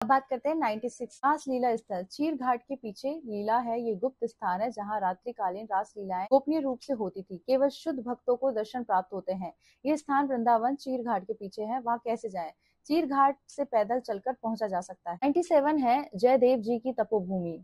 अब बात करते हैं 96 रास लीला स्थल। चीर घाट के पीछे लीला है, ये गुप्त स्थान है जहाँ रात्रिकालीन रास लीलाएं गोपनीय रूप से होती थी। केवल शुद्ध भक्तों को दर्शन प्राप्त होते हैं। ये स्थान वृंदावन चीर घाट के पीछे है। वहाँ कैसे जाएं? चीर घाट से पैदल चलकर पहुंचा जा सकता है। 97 है जयदेव जी की तपोभूमि।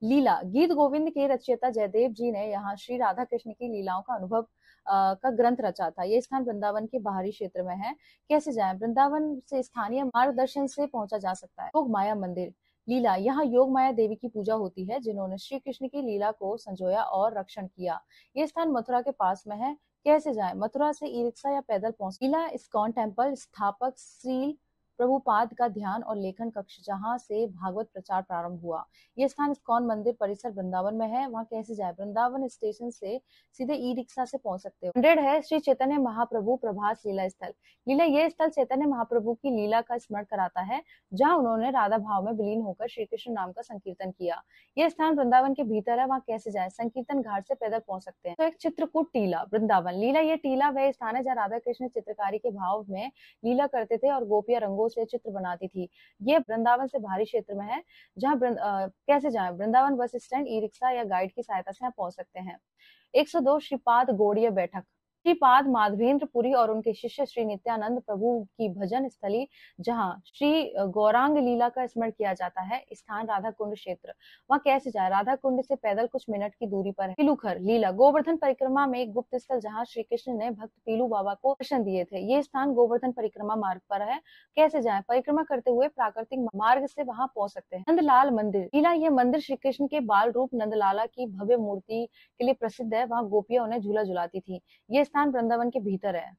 लीला गीत गोविंद के रचयिता जयदेव जी ने यहाँ श्री राधा कृष्ण की लीलाओं का अनुभव का ग्रंथ रचा था। ये स्थान वृंदावन के बाहरी क्षेत्र में है। कैसे जाएं? वृंदावन से स्थानीय मार्गदर्शन से पहुंचा जा सकता है। योग माया मंदिर लीला यहाँ योग माया देवी की पूजा होती है, जिन्होंने श्री कृष्ण की लीला को संजोया और रक्षण किया। ये स्थान मथुरा के पास में है। कैसे जाएं? मथुरा से ई रिक्शा या पैदल पहुंच। लीला इस्कॉन टेम्पल स्थापक श्री प्रभुपाद का ध्यान और लेखन कक्ष, जहां से भागवत प्रचार प्रारंभ हुआ। ये स्थान इस्कॉन मंदिर परिसर वृंदावन में है। वहां कैसे जाए? वृंदावन स्टेशन से सीधे ई रिक्शा से पहुंच सकते हो। 100 है श्री चैतन्य महाप्रभु प्रभास लीला स्थल। लीला ये स्थल चैतन्य महाप्रभु की लीला का स्मरण कराता है, जहां उन्होंने राधा भाव में विलीन होकर श्री कृष्ण नाम का संकीर्तन किया। ये स्थान वृंदावन के भीतर है। वहां कैसे जाए? संकीर्तन घाट से पैदल पहुंच सकते हैं। तो एक चित्रकूट टीला वृंदावन। लीला ये टीला वह स्थान है जहाँ राधा कृष्ण चित्रकारी के भाव में लीला करते थे और गोपियां रंगों से चित्र बनाती थी। ये वृंदावन से बाहरी क्षेत्र में है। जहाँ कैसे जाएं? Vrindavan bus stand e rickshaw या गाइड की सहायता से आप पहुंच सकते हैं। 102 श्रीपाद गौड़ीय बैठक। श्रीपाद माधवेंद्र पुरी और उनके शिष्य श्री नित्यानंद प्रभु की भजन स्थली, जहां श्री गौरांग लीला का स्मरण किया जाता है। स्थान राधा कुंड क्षेत्र। वहां कैसे जाए? राधा कुंड से पैदल कुछ मिनट की दूरी पर है। पीलूखर लीला गोवर्धन परिक्रमा में एक गुप्त स्थल, जहां श्री कृष्ण ने भक्त पीलू बाबा को दर्शन दिए थे। ये स्थान गोवर्धन परिक्रमा मार्ग पर है। कैसे जाए? परिक्रमा करते हुए प्राकृतिक मार्ग से वहां पहुंच सकते हैं। नंदलाल मंदिर लीला ये मंदिर श्री कृष्ण के बाल रूप नंदलाला की भव्य मूर्ति के लिए प्रसिद्ध है। वहां गोपियां उन्हें झूला झुलाती थी। ये स्थान वृंदावन के भीतर है।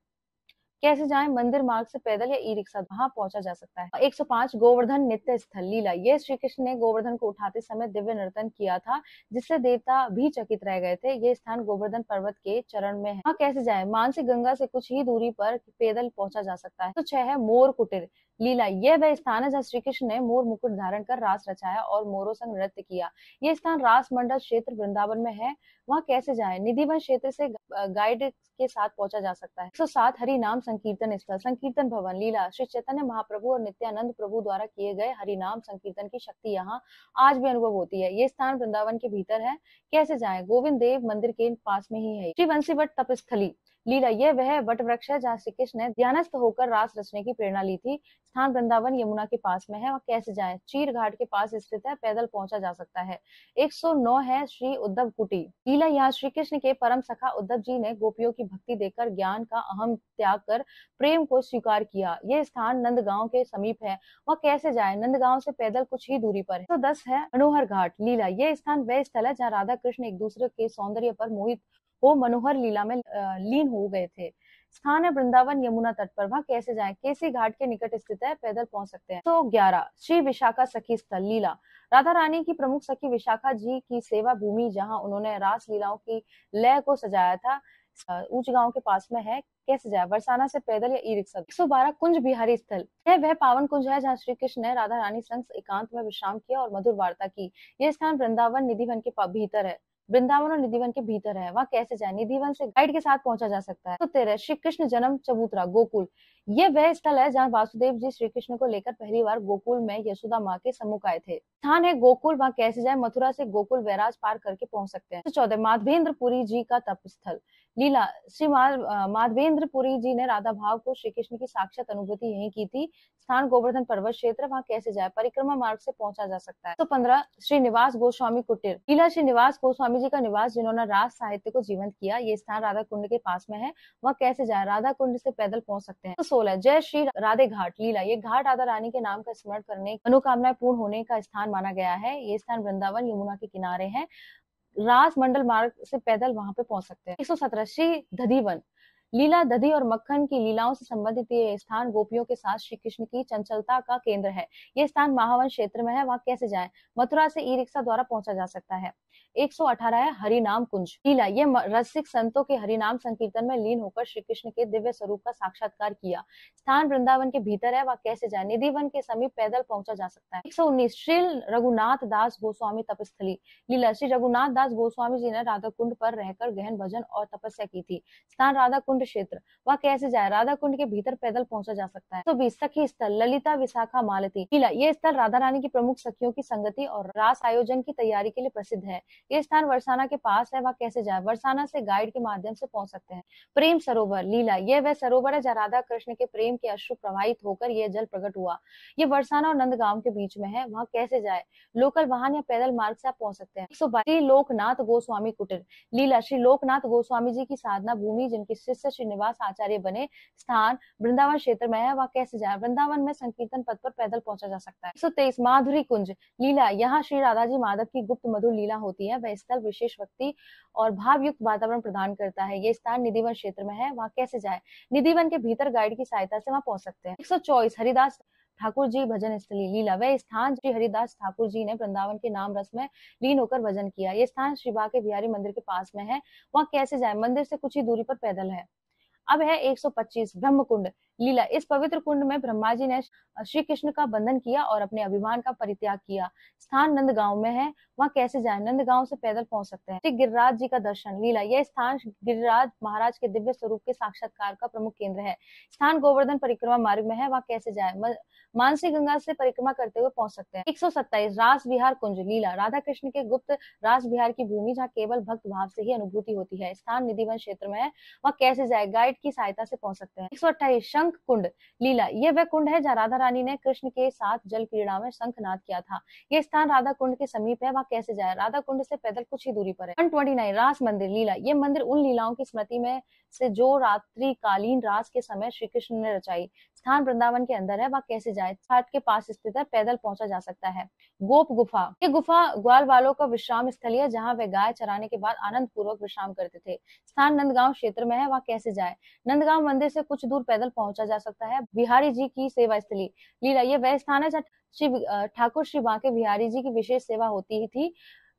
कैसे जाएं? मंदिर मार्ग से पैदल या ई रिक्शा वहां पहुंचा जा सकता है। 105 गोवर्धन नित्य स्थल लीला ये श्री कृष्ण ने गोवर्धन को उठाते समय दिव्य नर्तन किया था, जिससे देवता भी चकित रह गए थे। ये स्थान गोवर्धन पर्वत के चरण में है। वहां कैसे जाएं? मानसी गंगा से कुछ ही दूरी पर पैदल पहुंचा जा सकता है। तो 6 है मोर कुटीर लीला यह वह स्थान है जहाँ श्री कृष्ण ने मोर मुकुट धारण कर रास रचाया और मोरों संग नृत्य किया। ये स्थान रास मंडल क्षेत्र वृंदावन में है। वहां कैसे जाएं? निधिवन क्षेत्र से गाइड के साथ पहुंचा जा सकता है। 107 हरि नाम संकीर्तन स्थल संकीर्तन भवन लीला श्री चैतन्य महाप्रभु और नित्यानंद प्रभु द्वारा किए गए हरि नाम संकीर्तन की शक्ति यहाँ आज भी अनुभव होती है। ये स्थान वृंदावन के भीतर है। कैसे जाएं? गोविंद देव मंदिर के पास में ही है। श्री बंसीवट तपस्थली लीला यह वह वट वृक्ष है जहाँ श्री कृष्ण ने ध्यानस्थ होकर रास रचने की प्रेरणा ली थी। स्थान वृंदावन यमुना के पास में है। और कैसे जाएं? चीर घाट के पास स्थित है। पैदल पहुंचा जा सकता है। 109 है श्री उद्धव कुटी लीला यहाँ श्री कृष्ण के परम सखा उद्धव जी ने गोपियों की भक्ति देखकर ज्ञान का अहम त्याग कर प्रेम को स्वीकार किया। यह स्थान नंदगांव के समीप है। वह कैसे जाए? नंदगांव से पैदल कुछ ही दूरी पर है। 110 है मनोहर घाट लीला यह स्थान वह स्थल है जहाँ राधा कृष्ण एक दूसरे के सौंदर्य पर मोहित हो मनोहर लीला में लीन हो गए थे। स्थान है वृंदावन यमुना तट पर। वहां कैसे जाएं? केसी घाट के निकट स्थित है। पैदल पहुंच सकते हैं। 111 श्री विशाखा सखी स्थल लीला राधा रानी की प्रमुख सखी विशाखा जी की सेवा भूमि, जहां उन्होंने रास लीलाओं की लय को सजाया था, ऊंच गांव के पास में है। कैसे जाए? बरसाना से पैदल या ई रिक्शा। 112 कुंज बिहारी स्थल यह वह पावन कुंज है जहाँ श्री कृष्ण ने राधा रानी संग एकांत में विश्राम किया और मधुर वार्ता की। यह स्थान वृंदावन निधिवन के भीतर है। वृंदावन और निधिवन के भीतर है। वहां कैसे जाए? निधिवन से गाइड के साथ पहुंचा जा सकता है। तो 13 श्री कृष्ण जन्म चबूतरा गोकुल ये वह स्थल है जहाँ वासुदेव जी श्री कृष्ण को लेकर पहली बार गोकुल में यशोदा माँ के सम्मुख आए थे। स्थान है गोकुल। वहां कैसे जाए? मथुरा से गोकुल वैराज पार करके पहुंच सकते हैं। तो 14 माधवेंद्र पुरी जी का तप स्थल लीला श्री माधवेंद्र पुरी जी ने राधा भाव को श्री कृष्ण की साक्षात अनुभूति यही की थी। स्थान गोवर्धन पर्वत क्षेत्र। वहां कैसे जाए? परिक्रमा मार्ग से पहुंचा जा सकता है। तो 15 श्रीनिवास गोस्वामी कुटीर लीला श्रीनिवास गोस्वामी जी का निवास, जिन्होंने रास साहित्य को जीवंत किया। ये स्थान राधा कुंड के पास में है। वहां कैसे जाए? राधा कुंड से पैदल पहुंच सकते हैं। तो 16 जय श्री राधे घाट लीला ये घाट राधा रानी के नाम का स्मरण करने मनोकामनाएं पूर्ण होने का स्थान माना गया है। ये स्थान वृंदावन यमुना के किनारे है। रास मंडल मार्ग से पैदल वहां पे पहुंच सकते हैं। 117 श्री दधिवन लीला दधी और मक्खन की लीलाओं से संबंधित ये स्थान गोपियों के साथ श्री कृष्ण की चंचलता का केंद्र है। ये स्थान महावन क्षेत्र में है। वहां कैसे जाएं? मथुरा से ई रिक्शा द्वारा पहुंचा जा सकता है। 118 है हरिनाम कुंज लीला ये रसिक संतों के हरिनाम संकीर्तन में लीन होकर श्री कृष्ण के दिव्य स्वरूप का साक्षात्कार किया। स्थान वृंदावन के भीतर है। वहां कैसे जाए? निधिवन के समीप पैदल पहुंचा जा सकता है। 119 श्री रघुनाथ दास गोस्वामी तपस्थली लीला श्री रघुनाथ दास गोस्वामी जी ने राधा कुंड पर रहकर गहन भजन और तपस्या की थी। स्थान राधा कुंड कुंड क्षेत्र, वह कैसे जाए? राधा कुंड के भीतर पैदल पहुंचा जा सकता है। 120 सखी स्थल ललिता विशाखा मालती लीला, ये स्थल राधा रानी की प्रमुख सखियों की संगति और रास आयोजन की तैयारी के लिए प्रसिद्ध है। ये स्थान बरसाना के पास है, वह कैसे जाए? बरसाना से गाइड के माध्यम से पहुंच सकते हैं। प्रेम सरोवर लीला, यह वह सरोवर है जहाँ राधा कृष्ण के प्रेम के अश्रु प्रवाहित होकर यह जल प्रकट हुआ। ये बरसाना और नंदगांव के बीच में है, वहां कैसे जाए? लोकल वाहन या पैदल मार्ग से आप पहुंच सकते हैं। 122 श्री लोकनाथ गोस्वामी कुटीर लीला, श्री लोकनाथ गोस्वामी जी की साधना भूमि जिनके शिष्य श्रीनिवास आचार्य बने स्थान वृंदावन क्षेत्र में है, वह कैसे जाए? वृंदावन में संकीर्तन पथ पर पैदल पहुंचा जा सकता है। 123 माधुरी कुंज लीला, यहाँ श्री राधा जी माधव की गुप्त मधुर लीला होती है। वह स्थल विशेष भक्ति और भावयुक्त वातावरण प्रदान करता है। ये स्थान निधिवन क्षेत्र में है, वहां कैसे जाए? निधिवन के भीतर गाइड की सहायता से वहां पहुंच सकते हैं। 124 हरिदास ठाकुर जी भजन स्थली लीला, वह स्थान श्री हरिदास ठाकुर जी ने वृंदावन के नाम रस में लीन होकर भजन किया। ये स्थान श्री बांके बिहारी मंदिर के पास में है, वहां कैसे जाए? मंदिर से कुछ ही दूरी पर पैदल है। अब है 125 ब्रह्म कुंड लीला, इस पवित्र कुंड में ब्रह्मा जी ने श्री कृष्ण का बंधन किया और अपने अभिमान का परित्याग किया। स्थान नंदगांव में है, वहां कैसे जाए? नंदगांव से पैदल पहुंच सकते हैं। श्री गिरिराज जी का दर्शन लीला, यह स्थान गिरिराज महाराज के दिव्य स्वरूप के साक्षात्कार का प्रमुख केंद्र है। स्थान गोवर्धन परिक्रमा मार्ग में है, वहां कैसे जाए? मानसी गंगा से परिक्रमा करते हुए पहुंच सकते हैं। 127 रास विहार कुंज लीला, राधा कृष्ण के गुप्त रास विहार की भूमि जहाँ केवल भक्त भाव से ही अनुभूति होती है। स्थान निधिवन क्षेत्र में है, वह कैसे जाए? गाइड की सहायता से पहुंच सकते हैं। 128 शंख कुंड लीला, यह वह कुंड है जहाँ राधा रानी ने कृष्ण के साथ जल क्रीड़ा में शंखनाद किया था। यह स्थान राधा कुंड के समीप है, वह कैसे जाए? राधा कुंड से पैदल कुछ ही दूरी पर है। 129 रास मंदिर लीला, यह मंदिर उन लीलाओं की स्मृति में से जो रात्रि कालीन रास के समय श्री कृष्ण ने रचाई। स्थान वृंदावन के अंदर है, वह कैसे जाए? घाट के पास स्थित है, पैदल पहुंचा जा सकता है। गोप गुफा, ये गुफा ग्वाल वालों का विश्राम स्थल है, जहाँ वे गाय चराने के बाद आनंद पूर्वक विश्राम करते थे। स्थान नंदगांव क्षेत्र में है, वह कैसे जाए? नंदगांव मंदिर से कुछ दूर पैदल पहुंचा जा सकता है। बिहारी जी की सेवा स्थली लीला, ये वह स्थान है जहाँ श्री ठाकुर श्री बांके बिहारी जी की विशेष सेवा होती थी।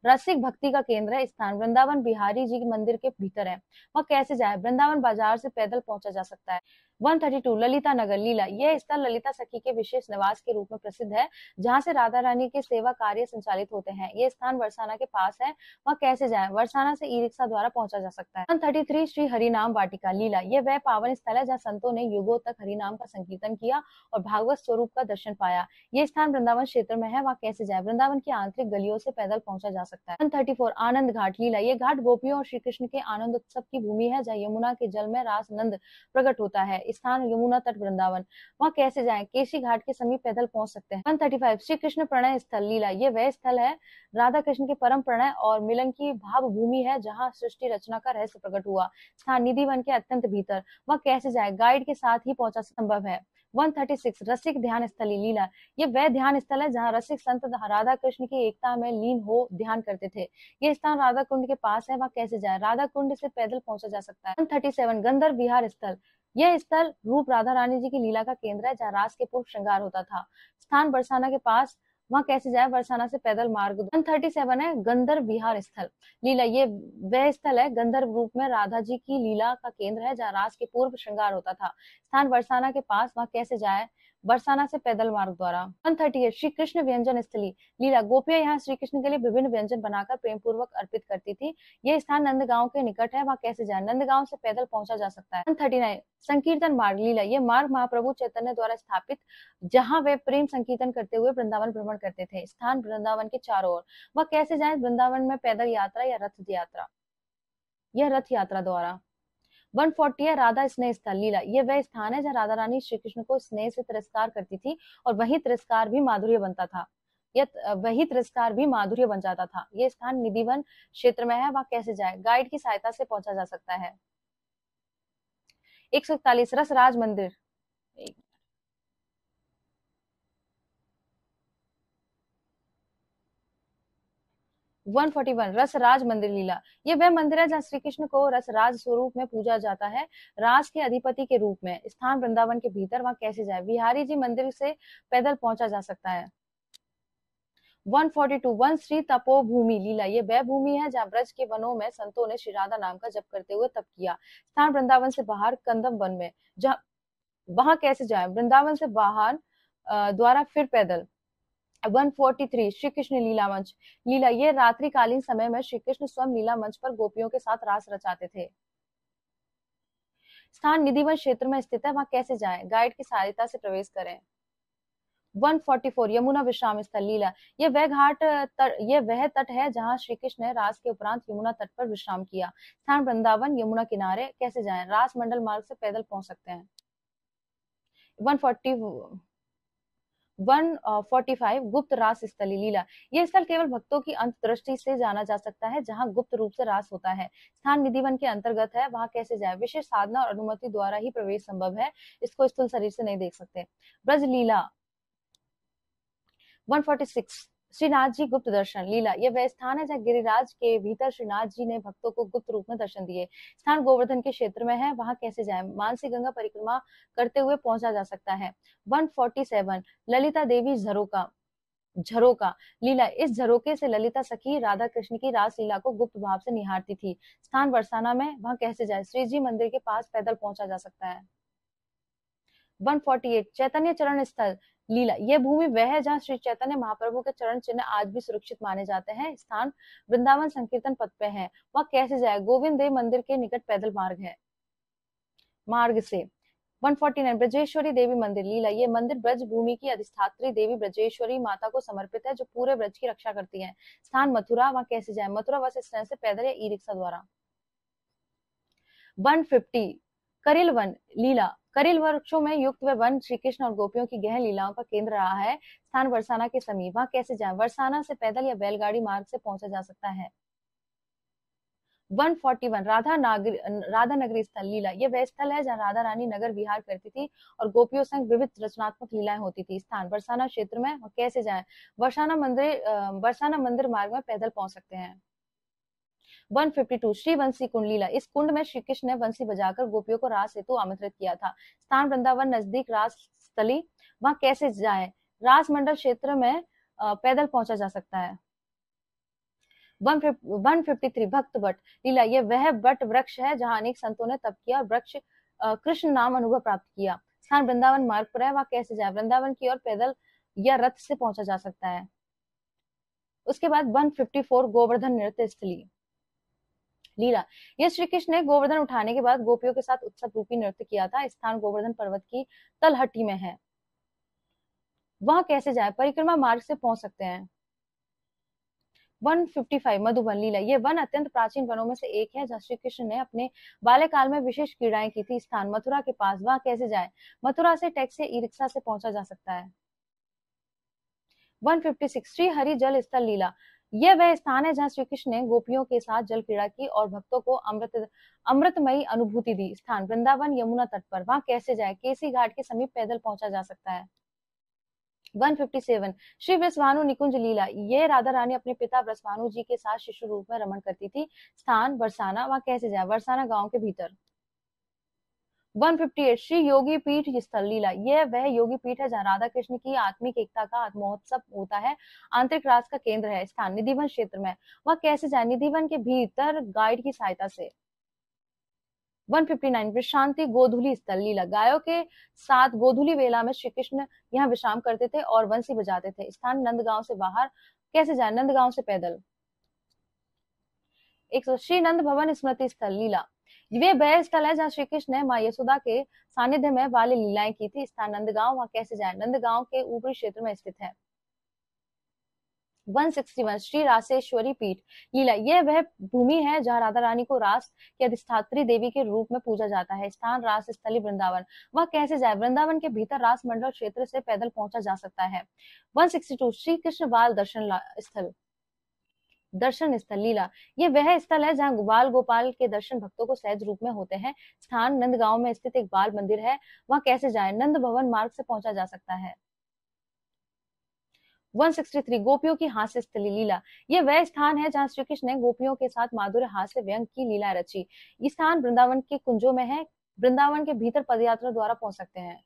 रसिक भक्ति का केंद्र है। स्थान वृंदावन बिहारी जी के मंदिर के भीतर है, वह कैसे जाए? वृंदावन बाजार से पैदल पहुंचा जा सकता है। 132 ललिता नगर लीला, यह स्थल ललिता सखी के विशेष निवास के रूप में प्रसिद्ध है, जहां से राधा रानी के सेवा कार्य संचालित होते हैं। यह स्थान बरसाना के पास है, वह कैसे जाए? बरसाना से ई रिक्शा द्वारा पहुंचा जा सकता है। 133 श्री हरिनाम वाटिका लीला, यह वह पावन स्थल है जहाँ संतों ने युगों तक हरिनाम का संकीर्तन किया और भागवत स्वरूप का दर्शन पाया। यह स्थान वृंदावन क्षेत्र में है, वह कैसे जाए? वृंदावन की आंतरिक गलियों से पैदल पहुंचा जा सकता है। 134 आनंद घाट लीला, यह घाट गोपियों और श्री कृष्ण के आनंद उत्सव की भूमि है, जहाँ यमुना के जल में रास नंद प्रकट होता है। स्थान यमुना तट वृंदावन, वहां कैसे जाएं? केसी घाट के समीप पैदल पहुंच सकते हैं। 135 श्री कृष्ण प्रणय स्थल लीला, ये वह स्थल है राधा कृष्ण के परम प्रणय और मिलन की भाव भूमि है, जहां सृष्टि रचना का रहस्य प्रकट हुआ। स्थान निधिवन के अत्यंत भीतर, वह कैसे जाए? गाइड के साथ ही पहुंचा संभव है। 136 रसिक ध्यान स्थली लीला, ये वह ध्यान स्थल है जहाँ रसिक संत राधा कृष्ण की एकता में लीन हो ध्यान करते थे। ये स्थान राधा कुंड के पास है, वह कैसे जाए? राधा कुंड से पैदल पहुंचा जा सकता है। 137 गंधर्व विहार स्थल, यह स्थल रूप राधा रानी जी की लीला का केंद्र है, जहाँ रास के पूर्व श्रृंगार होता था। स्थान बरसाना के पास, वहां कैसे जाए? बरसाना से पैदल मार्ग। 137 है गंधर्व विहार स्थल लीला, ये वह स्थल है गंधर्व रूप में राधा जी की लीला का केंद्र है, जहाँ रास के पूर्व श्रृंगार होता था। स्थान बरसाना के पास, वहां कैसे जाए? बरसाना से पैदल मार्ग द्वारा। 138 श्री कृष्ण व्यंजन स्थली लीला, गोपियां यहाँ श्री कृष्ण के लिए विभिन्न व्यंजन बनाकर प्रेम पूर्वक अर्पित करती थी। यह स्थान नंदगांव के निकट है, वहां कैसे जाए? नंदगांव से पैदल पहुंचा जा सकता है। 139 संकीर्तन मार्ग लीला, यह मार्ग महाप्रभु चैतन्य द्वारा स्थापित, जहां वे प्रेम संकीर्तन करते हुए वृंदावन भ्रमण करते थे। स्थान वृंदावन के चारों ओर, वह कैसे जाए? वृंदावन में पैदल यात्रा या रथ यात्रा, यह रथ यात्रा द्वारा। 140 है राधा स्नेह स्थल लीला, यह वह स्थान है जहाँ राधा रानी श्री कृष्ण को स्नेह से तिरस्कार करती थी और वही तिरस्कार भी माधुर्य बनता था। वही तिरस्कार भी माधुर्य बन जाता था। यह स्थान निधिवन क्षेत्र में है, वह कैसे जाए? गाइड की सहायता से पहुंचा जा सकता है। 141 रसराज मंदिर, 141 रसराज मंदिर लीला, ये वह मंदिर है जहाँ श्री कृष्ण को रसराज स्वरूप में पूजा जाता है, राज के अधिपति के रूप में। स्थान वृंदावन के भीतर, वहां कैसे जाए? बिहारी जी मंदिर से पैदल पहुंचा जा सकता है। 142 वन श्री तपोभूमि लीला, ये वह भूमि है जहाँ ब्रज के वनों में संतों ने श्री राधा नाम का जप करते हुए तप किया। स्थान वृंदावन से बाहर कंदम वन में, जहाँ वहां कैसे जाए? वृंदावन से बाहर द्वारा फिर पैदल। 143 श्री कृष्ण लीला मंच लीला, ये रात्रिकालीन समय में श्री कृष्ण स्वयं लीला मंच पर गोपियों के साथ रास रचाते थे। स्थान निधिवन क्षेत्र में स्थित है, वहां कैसे जाएं? गाइड की सहायता से प्रवेश करें। 144 यमुना विश्राम स्थल लीला, यह वह तट है जहां श्री कृष्ण ने रास के उपरांत यमुना तट पर विश्राम किया। स्थान वृंदावन यमुना किनारे, कैसे जाएं? रास मंडल मार्ग से पैदल पहुंच सकते हैं। 140 145 गुप्त रास स्थली लीला, यह स्थल केवल भक्तों की अंतर्दृष्टि से जाना जा सकता है, जहां गुप्त रूप से रास होता है। स्थान निधिवन के अंतर्गत है, वहां कैसे जाए? विशेष साधना और अनुमति द्वारा ही प्रवेश संभव है, इसको स्थूल शरीर से नहीं देख सकते। ब्रज लीला 146 श्रीनाथ जी गुप्त दर्शन लीला, यह वह स्थान है जहाँ गिरिराज के भीतर श्रीनाथ जी ने भक्तों को गुप्त रूप में दर्शन दिए। स्थान गोवर्धन के क्षेत्र में है, वहां कैसे जाएं? मानसी गंगा परिक्रमा करते हुए पहुंचा जा सकता है। 147 ललिता देवी झरोका लीला, इस झरोके से ललिता सखी राधा कृष्ण की रास लीला को गुप्त भाव से निहारती थी। स्थान बरसाना में, वहां कैसे जाए? श्री जी मंदिर के पास पैदल पहुंचा जा सकता है। 148 चैतन्य चरण स्थल लीला, यह भूमि वह है जहां श्री चैतन्य महाप्रभु के चरण चिन्ह आज भी सुरक्षित माने जाते हैं। स्थान वृंदावन संकीर्तन पथ पे है, वह कैसे जाए? गोविंद देव मंदिर के निकट पैदल मार्ग से। 149 ब्रजेश्वरी देवी मंदिर लीला, ये मंदिर ब्रज भूमि की अधिष्ठात्री देवी ब्रजेश्वरी माता को समर्पित है, जो पूरे ब्रज की रक्षा करती है। स्थान मथुरा, वहां कैसे जाए? मथुरा बस स्टैंड से पैदल या ई रिक्शा द्वारा। 150 करिल वन लीला, करिल वृक्षों में युक्त वह वन श्री कृष्ण और गोपियों की गहन लीलाओं का केंद्र रहा है। स्थान बरसाना के समीप, वहां कैसे जाए? बरसाना से पैदल या बैलगाड़ी मार्ग से पहुंचा जा सकता है। 141 राधा नगरी स्थल लीला, यह वह स्थल है जहां राधा रानी नगर विहार करती थी और गोपियों संग विविध रचनात्मक लीलाएं होती थी। स्थान बरसाना क्षेत्र में, कैसे जाएं? बरसाना मंदिर मार्ग में पैदल पहुंच सकते हैं। 152 श्री बंसी कुंड लीला, इस कुंड में श्री कृष्ण ने बंसी बजाकर गोपियों को रास हेतु आमंत्रित किया था। स्थान वृंदावन नजदीक रास स्थली, वहां कैसे जाएं? रास मंडल क्षेत्र में पैदल पहुंचा जा सकता है। 153 भक्त बट लीला, यह वह बट वृक्ष है जहां अनेक संतों ने तप किया और वृक्ष कृष्ण नाम अनुभव प्राप्त किया। स्थान वृंदावन मार्ग पर है, वहां कैसे जाए? वृंदावन की ओर पैदल या रथ से पहुंचा जा सकता है। उसके बाद 154 गोवर्धन नृत्य स्थली लीला, यह श्री कृष्ण ने गोवर्धन उठाने के बाद गोपियों के साथ उत्सव रूपी नृत्य किया था। स्थान गोवर्धन पर्वत की तलहटी में है, वहां कैसे जाए? परिक्रमा मार्ग से पहुंच सकते हैं। 155 मधुबन लीला, यह वन अत्यंत प्राचीन वनों में से एक है जहां श्री कृष्ण ने अपने बाल्यकाल में विशेष क्रीड़ाएं की थी। स्थान मथुरा के पास, वहां कैसे जाए? मथुरा से टैक्सी ई रिक्शा से पहुंचा जा सकता है। 156 श्री हरि जल स्थल लीला, यह वह स्थान है जहां श्री कृष्ण ने गोपियों के साथ जल क्रीड़ा की और भक्तों को अमृतमयी अनुभूति दी। स्थान वृंदावन यमुना तट पर, वहां कैसे जाए? केसी घाट के समीप पैदल पहुंचा जा सकता है। 157 श्री वृषभानु निकुंज लीला, ये राधा रानी अपने पिता वृषभानु जी के साथ शिशु रूप में रमण करती थी। स्थान बरसाना, वहां कैसे जाए? बरसाना गांव के भीतर। 158 श्री योगी पीठ स्थल लीला, यह वह योगी पीठ है जहां राधा कृष्ण की आत्मिक एकता का महोत्सव होता है, आंतरिक रास का केंद्र है। स्थान निधिवन क्षेत्र में, वह कैसे जाए? निधिवन के भीतर गाइड की सहायता से। 159 विश्रांति गोधुली स्थल लीला, गायों के साथ गोधुली वेला में श्री कृष्ण यहाँ विश्राम करते थे और बंसी बजाते थे। स्थान नंदगांव से बाहर, कैसे जाए? नंदगांव से पैदल। 100 श्री नंद भवन स्मृति स्थल लीला, वे वह स्थल है जहाँ श्री कृष्ण ने माँ यशोदा के सानिध्य में बाल्य लीलाएं की थी। स्थान नंदगांव, वहां कैसे जाए? नंदगांव के ऊपरी क्षेत्र में स्थित है। 161 श्री रासेश्वरी पीठ लीला, यह वह भूमि है जहां राधा रानी को रास की अधिष्ठात्री देवी के रूप में पूजा जाता है। स्थान रास स्थली वृंदावन, वह कैसे जाए? वृंदावन के भीतर रास मंडल क्षेत्र से पैदल पहुंचा जा सकता है। 162 श्री कृष्ण बाल दर्शन स्थल लीला, ये वह स्थल है जहां बाल गोपाल के दर्शन भक्तों को सहज रूप में होते हैं। स्थान नंदगांव में स्थित एक बाल मंदिर है, वहां कैसे जाए? नंद भवन मार्ग से पहुंचा जा सकता है। 163 गोपियों की हास्य स्थली लीला, यह वह स्थान है जहां श्री कृष्ण ने गोपियों के साथ माधुर्य हास्य व्यंग की लीला रची। ये स्थान वृंदावन के कुंजों में है, वृंदावन के भीतर पदयात्रा द्वारा पहुंच सकते हैं।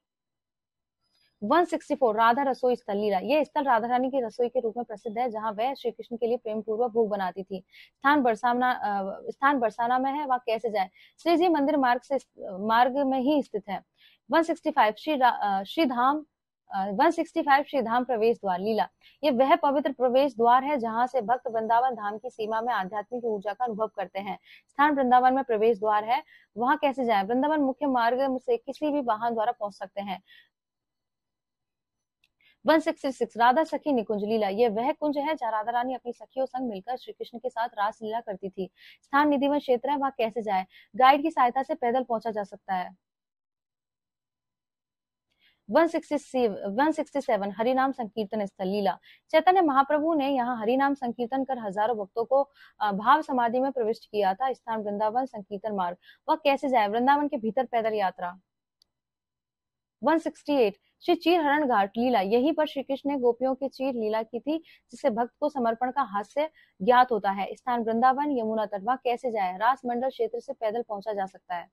164 राधा रसोई स्थल लीला, यह स्थल राधा रानी की रसोई के रूप में प्रसिद्ध है, जहां वह श्री कृष्ण के लिए प्रेम पूर्वक भोग बनाती थी। स्थान बरसाना में है, वहां कैसे जाए? श्री जी मंदिर मार्ग में ही स्थित है। 165 श्री धाम 165 श्री धाम प्रवेश द्वार लीला, ये वह पवित्र प्रवेश द्वार है जहां से भक्त वृंदावन धाम की सीमा में आध्यात्मिक ऊर्जा का अनुभव करते हैं। स्थान वृंदावन में प्रवेश द्वार है, वहां कैसे जाएं? वृंदावन मुख्य मार्ग से किसी भी वाहन द्वारा पहुंच सकते हैं। 166 राधा सखी निकुंज लीला, ये वह कुंज है जहाँ राधा रानी अपनी सखियों संग मिलकर श्री कृष्ण के साथ रास लीला करती थी। स्थान निधिवन क्षेत्र है, वहां कैसे जाए? गाइड की सहायता से पैदल पहुंचा जा सकता है। 167 हरिनाम संकीर्तन स्थल लीला, चैतन्य महाप्रभु ने यहाँ हरिनाम संकीर्तन कर हजारों भक्तों को भाव समाधि में प्रविष्ट किया था। स्थान वृंदावन संकीर्तन मार्ग, वह कैसे जाए? वृंदावन के भीतर पैदल यात्रा। 168 श्री चीर हरण घाट लीला, यहीं पर श्री कृष्ण ने गोपियों की चीर लीला की थी, जिससे भक्त को समर्पण का हास्य ज्ञात होता है। स्थान वृंदावन यमुना तट, वहां कैसे जाए? रास मंडल क्षेत्र से पैदल पहुंचा जा सकता है।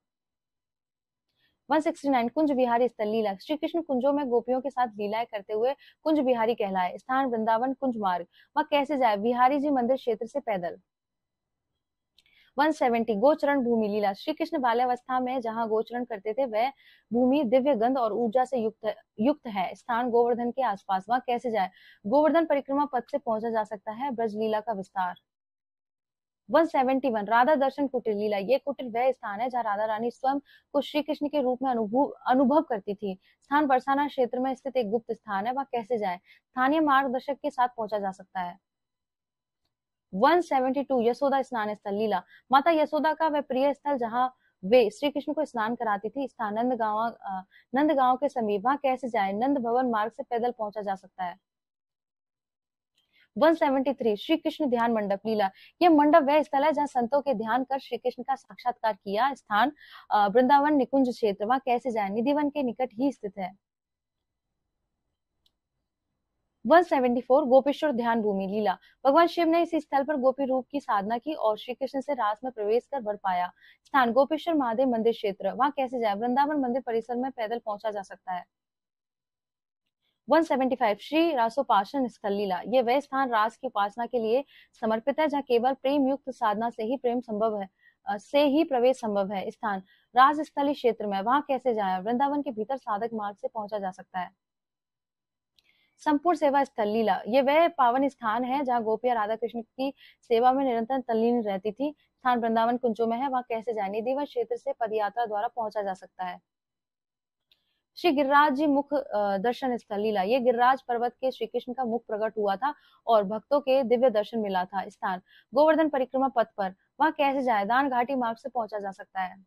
169 कुंज बिहारी स्थल लीला, श्री कृष्ण कुंजों में गोपियों के साथ लीलाएं करते हुए कुंज बिहारी कहलाए। स्थान वृंदावन कुंज मार्ग, वह कैसे जाए? बिहारी जी मंदिर क्षेत्र से पैदल। 170 गोचरण भूमि लीला, श्री कृष्ण बाल्यावस्था में जहां गोचरण करते थे वह भूमि दिव्य गंध और ऊर्जा से युक्त है। स्थान गोवर्धन के आसपास, वहां कैसे जाए? गोवर्धन परिक्रमा पथ से पहुंचा जा सकता है। ब्रज लीला का विस्तार। 171 राधा दर्शन कुटीर लीला, ये कुटीर वह स्थान है जहाँ राधा रानी स्वयं को श्री कृष्ण के रूप में अनुभव करती थी। स्थान बरसाना क्षेत्र में स्थित एक गुप्त स्थान है, वह कैसे जाए? स्थानीय मार्गदर्शक के साथ पहुंचा जा सकता है। 172 यशोदा स्नान स्थल लीला, माता यशोदा का वह प्रिय स्थल जहाँ वे श्री कृष्ण को स्नान कराती थी। स्थान नंदगांव के समीप, वहां कैसे जाए? नंद भवन मार्ग से पैदल पहुंचा जा सकता है। 173 श्री कृष्ण ध्यान मंडप लीला, यह मंडप वह स्थल है जहाँ संतों के ध्यान कर श्री कृष्ण का साक्षात्कार किया। स्थान वृंदावन निकुंज क्षेत्र, वहां कैसे जाए? निधिवन के निकट ही स्थित है। 174 गोपेश्वर ध्यान भूमि लीला, भगवान शिव ने इस स्थल पर गोपी रूप की साधना की और श्री कृष्ण से रास में प्रवेश कर वर पाया। स्थान गोपेश्वर महादेव मंदिर क्षेत्र, वहां कैसे जाए? वृंदावन मंदिर परिसर में पैदल पहुंचा जा सकता है। 175 श्री रासोपासन स्थल लीला, ये वह स्थान रास की उपासना के लिए समर्पित है जहाँ केवल प्रेम युक्त साधना से ही प्रेम संभव है, से ही प्रवेश संभव है। स्थान राज स्थली क्षेत्र में, वहां कैसे जाए? वृंदावन के भीतर साधक मार्ग से पहुंचा जा सकता है। संपूर्ण सेवा स्थल लीला, ये वह पावन स्थान है जहाँ गोपियां राधा कृष्ण की सेवा में निरंतर तल्लीन रहती थी। स्थान वृंदावन कुंजों में है, वहां कैसे जाए? निधिवन क्षेत्र से पदयात्रा द्वारा पहुंचा जा सकता है। श्री गिरिराज जी मुख दर्शन स्थल लीला, ये गिरिराज पर्वत के श्री कृष्ण का मुख प्रकट हुआ था और भक्तों के दिव्य दर्शन मिला था। स्थान गोवर्धन परिक्रमा पथ पर, वहां कैसे जाए? दान घाटी मार्ग से पहुंचा जा सकता है।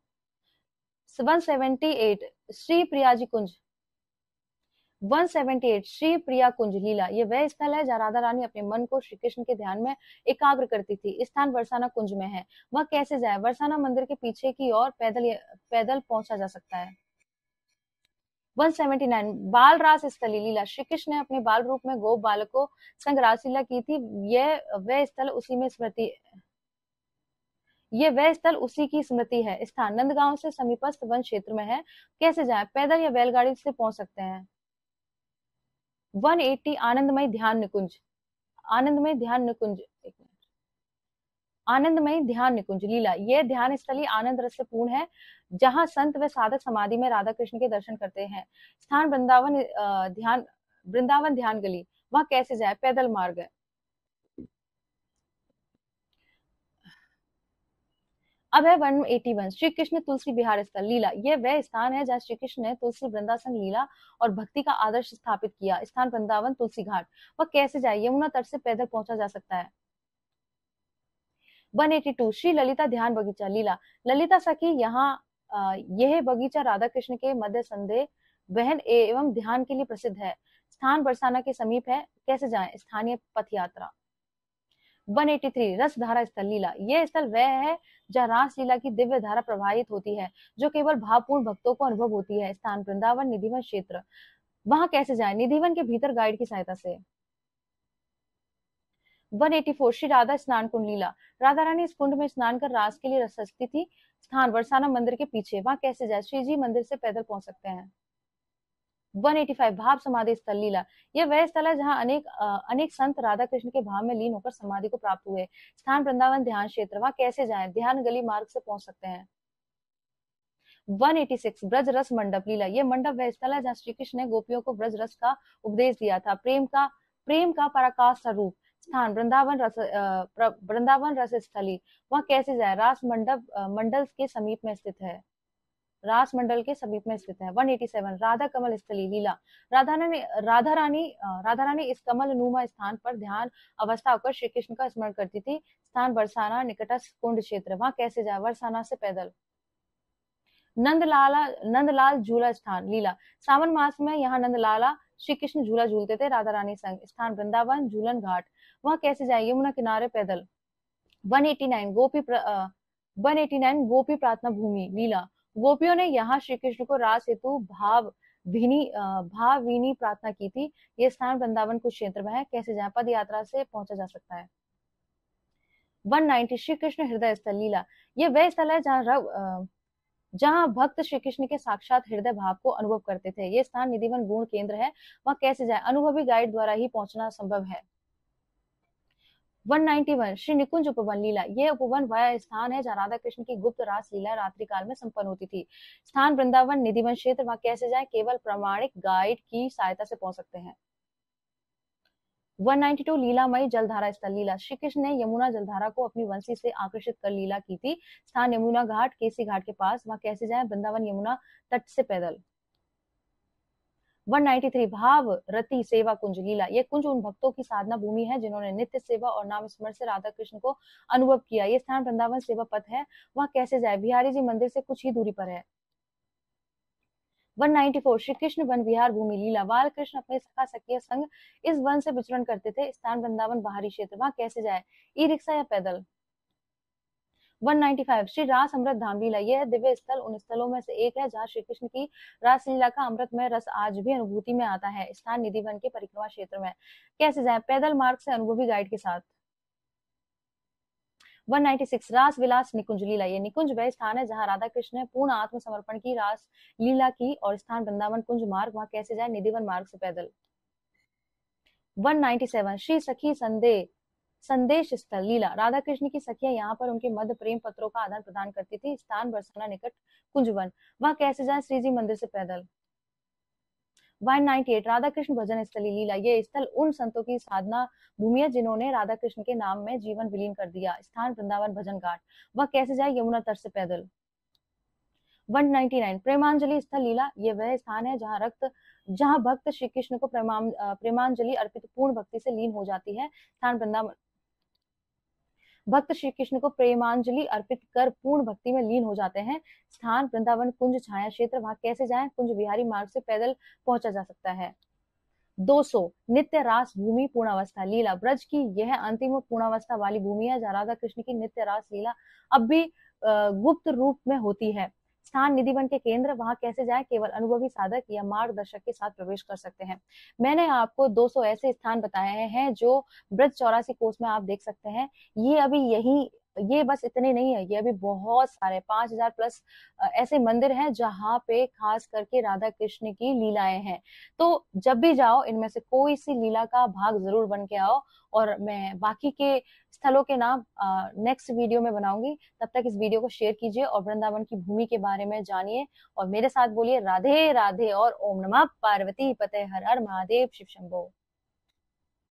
178 श्री प्रियाजी कुंज, 178 श्री प्रिया कुंज लीला, ये वह स्थल है जहाँ राधा रानी अपने मन को श्री कृष्ण के ध्यान में एकाग्र करती थी। स्थान बरसाना कुंज में है, वह कैसे जाए? बरसाना मंदिर के पीछे की ओर पैदल पहुंचा जा सकता है। 179 बाल रास स्थली लीला, श्री कृष्ण ने अपने बाल रूप में गोप बालकों संग रासलीला की थी। ये वह स्थल उसी की स्मृति है। स्थान नंदगांव से समीपस्थ वन क्षेत्र में है, कैसे जाए? पैदल या बैलगाड़ी से पहुंच सकते हैं। 180 आनंदमय ध्यान निकुंज, आनंदमय ध्यान निकुंज, एक मिनट, आनंदमय ध्यान निकुंज लीला, यह ध्यान स्थली आनंद रस से पूर्ण है जहां संत व साधक समाधि में राधा कृष्ण के दर्शन करते हैं। स्थान वृंदावन ध्यान गली, वहां कैसे जाए? पैदल मार्ग है। अब है 181 श्री कृष्ण तुलसी विहार स्थल लीला, यह वह स्थान है जहाँ श्री कृष्ण ने तुलसी वृंदा संग लीला और भक्ति का आदर्श स्थापित किया। स्थान वृंदावन तुलसी घाट, वह कैसे जाए? यमुना तट से पैदल पहुंचा जा सकता है। 182 श्री ललिता ध्यान बगीचा लीला, ललिता सखी यहाँ यह बगीचा राधा कृष्ण के मध्य संदेह बहन एवं ध्यान के लिए प्रसिद्ध है। स्थान बरसाना के समीप है, कैसे जाएं? स्थानीय पथ यात्रा। 183 रस धारा स्थल लीला, यह स्थल वह है जहाँ रास लीला की दिव्य धारा प्रवाहित होती है जो केवल भावपूर्ण भक्तों को अनुभव होती है। स्थान वृंदावन निधिवन क्षेत्र, वहां कैसे जाए? निधिवन के भीतर गाइड की सहायता से। 184 श्री राधा स्नान कुंड लीला, राधा रानी इस कुंड में स्नान कर रास के लिए सजती थी। स्थान बरसाना मंदिर के पीछे, वहां कैसे जाए? श्री जी मंदिर से पैदल पहुंच सकते हैं। 185 भाव समाधि स्थल लीला, यह वह स्थल है जहां अनेक संत राधा कृष्ण के भाव में लीन होकर समाधि को प्राप्त हुए। स्थान वृंदावन ध्यान क्षेत्र, वहां कैसे जाएं? ध्यान गली मार्ग से पहुंच सकते हैं। 186 ब्रज रस मंडप लीला, ये मंडप वह स्थल है जहाँ श्री कृष्ण ने गोपियों को ब्रज रस का उपदेश दिया था। प्रेम का पराकाष्ठा स्वरूप स्थान वृंदावन रस स्थली, वह कैसे जाए? मंडल के समीप में स्थित है। रास मंडल के समीप में स्थित है। 187 राधा कमल स्थली लीला, राधा रानी इस कमल नुमा स्थान पर ध्यान अवस्था होकर श्री कृष्ण का स्मरण करती थी। स्थान बरसाना निकटस्थ कुंड क्षेत्र, वहां कैसे जाए? बरसाना से पैदल। नंदलाल झूला स्थान लीला, सावन मास में यहाँ नंदलाला श्री कृष्ण झूला झूलते थे राधा रानी संग। स्थान वृंदावन झूलन घाट, वहां कैसे जाए? यमुना किनारे पैदल। 189 गोपी प्रार्थना भूमि लीला, गोपियों ने यहाँ श्री कृष्ण को रास हेतु भावभीनी प्रार्थना की थी। ये स्थान वृंदावन कुछ क्षेत्र में है। कैसे जाए? पद यात्रा से पहुंचा जा सकता है। 190 श्री कृष्ण हृदय स्थल लीला, ये वह स्थल है जहाँ भक्त श्री कृष्ण के साक्षात हृदय भाव को अनुभव करते थे। ये स्थान निधिवन गुण केंद्र है। वहां कैसे जाए? अनुभवी गाइड द्वारा ही पहुंचना संभव है। 191 श्री निकुंज उपवन लीला, यह उपवन वह स्थान है जहाँ राधा कृष्ण की गुप्त रास लीला रात्रि काल में संपन्न होती थी। स्थान वृंदावन निधिवन क्षेत्र, वहां कैसे जाए? केवल प्रमाणिक गाइड की सहायता से पहुंच सकते हैं। 192 लीलामयी जलधारा स्थल लीला, श्री कृष्ण ने यमुना जलधारा को अपनी वंशी से आकर्षित कर लीला की थी। स्थान यमुना घाट केसी घाट के पास, वहां कैसे जाए? वृंदावन यमुना तट से पैदल। 193 भाव रति सेवा कुंज लीला, ये कुंज उन भक्तों की साधना भूमि है जिन्होंने नित्य सेवा और नाम स्मरण से राधा कृष्ण को अनुभव किया। ये स्थान वृंदावन सेवा पथ है। वहां कैसे जाए? बिहारी जी मंदिर से कुछ ही दूरी पर है। 194 श्री कृष्ण वन विहार भूमि लीला, बाल कृष्ण अपने सखा सखिया संग इस वन से विचरण करते थे। स्थान वृंदावन बाहरी क्षेत्र, वहां कैसे जाए? ई रिक्शा या पैदल। 195 श्री रास अमृत धाम लीला, यह दिव्य स्थल उन स्थलों में से एक है जहाँ श्री कृष्ण की रास लीला का अमृतमय रस आज भी अनुभूति में आता है। स्थान निधिवन के परिक्रमा क्षेत्र में, कैसे जाए? पैदल मार्ग से अनुभवी गाइड के साथ। 196 रास विलास निकुंज लीला, ये निकुंज वह स्थान है जहाँ राधा कृष्ण ने पूर्ण आत्मसमर्पण की रास लीला की। और स्थान वृंदावन कुंज मार्ग, वहां कैसे जाए? निधिवन मार्ग से पैदल। 197 श्री सखी संदेश स्थल लीला, राधा कृष्ण की सखियां यहाँ पर उनके मध्य प्रेम पत्रों का आदान प्रदान करती थी। स्थान बरसाना निकट कुंजवन, वहां कैसे जाए? श्री जी मंदिर से पैदल। 198 राधा कृष्ण भजन स्थली लीला, ये स्थल उन संतों की साधना भूमि है जिन्होंने राधा कृष्ण के नाम में जीवन विलीन कर दिया। स्थान वृंदावन भजन घाट, वह कैसे जाए? यमुना तट से पैदल। 199 प्रेमांजलि स्थल लीला, ये वह स्थान है जहाँ भक्त श्री कृष्ण को प्रेमांजलि अर्पित पूर्ण भक्ति से लीन हो जाती है। स्थान वृंदावन, भक्त श्री कृष्ण को प्रेमांजलि अर्पित कर पूर्ण भक्ति में लीन हो जाते हैं। स्थान वृंदावन कुंज छाया क्षेत्र, वहां कैसे जाएं? कुंज विहारी मार्ग से पैदल पहुंचा जा सकता है। 200 नित्य रास भूमि पूर्णावस्था लीला, ब्रज की यह अंतिम पूर्णावस्था वाली भूमि है जहाँ राधा कृष्ण की नित्य रास लीला अब भी गुप्त रूप में होती है। स्थान निधिवन के केंद्र, वहां कैसे जाए? केवल अनुभवी साधक या मार्गदर्शक के साथ प्रवेश कर सकते हैं। मैंने आपको 200 ऐसे स्थान बताए हैं जो ब्रज 84 कोस में आप देख सकते हैं। ये बस इतने नहीं है, ये अभी बहुत सारे 5000 प्लस ऐसे मंदिर हैं जहाँ पे खास करके राधा कृष्ण की लीलाएं हैं। तो जब भी जाओ इनमें से कोई सी लीला का भाग जरूर बन के आओ। और मैं बाकी के स्थलों के नाम नेक्स्ट वीडियो में बनाऊंगी। तब तक इस वीडियो को शेयर कीजिए और वृंदावन की भूमि के बारे में जानिए और मेरे साथ बोलिए राधे राधे और ओम नमः पार्वती पते हर हर महादेव शिव शंभो।